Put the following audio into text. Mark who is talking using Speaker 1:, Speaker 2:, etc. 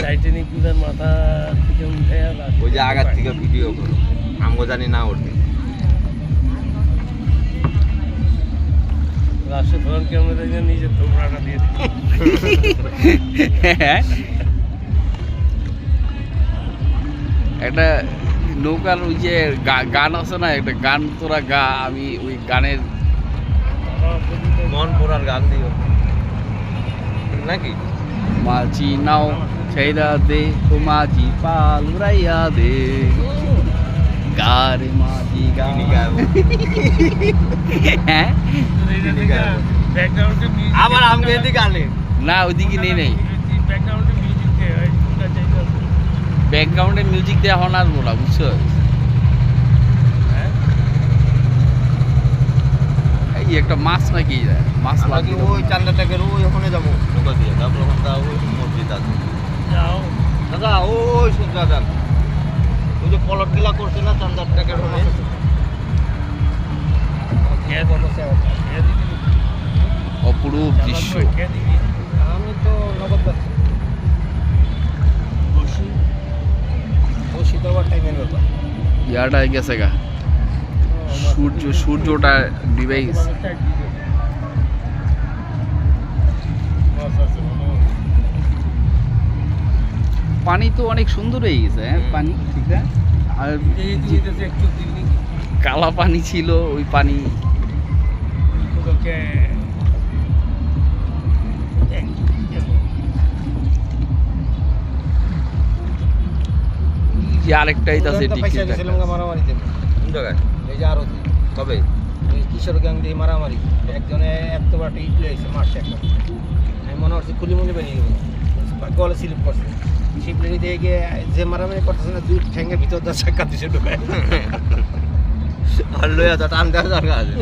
Speaker 1: Titanic গুলার মাথা থেকে উঠে
Speaker 2: ওই যে আগার থেকে ভিডিও করো আমগো জানি না উঠবে
Speaker 1: লাস্টে ফ্রন্ট ক্যামেরা থেকে নিজের থোবড়াটা দিয়ে
Speaker 3: একটা নৌকার ওই যে গান আছে না, একটা গান তোরা গা, আমি ওই গানের
Speaker 2: মন পোড়ার গান দিও নাকি
Speaker 3: মাঝি নাও ছেড়া দে ও মাঝি পাল উড়াইয়া দে গারে মাঝি গা। হ্যাঁ
Speaker 1: ব্যাকগ্রাউন্ডে মিউজিক
Speaker 2: আবার আমগো এদিকে আনে
Speaker 3: না ওইদিকে নেই নেই
Speaker 1: ব্যাকগ্রাউন্ডে মিউজিক দেয় ওইটা চাইতে হবে।
Speaker 3: ব্যাকগ্রাউন্ডে মিউজিক দেওয়া হন আর বলা বুঝছো,
Speaker 1: হ্যাঁ
Speaker 3: এই একটা মাছ নাকি মাছ
Speaker 2: আমরা কি
Speaker 3: লাগে
Speaker 2: ওই চান্দাটাকে ওই ওখানে যাবো নৌকা দিয়ে তারপর ওখান ওই মসজিদ আছে
Speaker 1: যাও
Speaker 2: দাদা ওই সুন্দর যান ওই যে পলট গিলা করছে না চান্দাটাকে ওখানে
Speaker 1: খেয়ে দিবি খেয়ে দিবি
Speaker 3: অপরূপ দৃশ্য।
Speaker 1: খেয়ে দিবি
Speaker 2: আমি তো নগদ যাচ্ছি বসি তো আবার টাইমের ব্যাপার
Speaker 3: ইয়াটা গেছে গা, সূর্যটা ডুবে গেছে। পানি তো অনেক সুন্দর হয়ে গেছে, হ্যাঁ পানি ঠিক আছে। আর
Speaker 1: একটু দিবি
Speaker 3: কালা পানি ছিল ওই পানি
Speaker 1: তোকে
Speaker 3: যে আরেকটাই আছে
Speaker 2: মারামারিতে কোন জায়গায় এই যে আরো কবে ওই কিশোর গ্যাং দিয়ে মারামারি একজনে এতবার ইট লইছে মারছে একটা আমি মনে হচ্ছে খুলি মুলি বেরিয়ে গেল গলে স্লিপ করছে শিপলি দিয়ে গিয়ে যে মারামারি করতেছে না দুই ঠ্যাঙ্গের ভিতর 10 টাকা দিছে ঢুকায় আর লইয়া তো টান দেওয়া দরকার আছে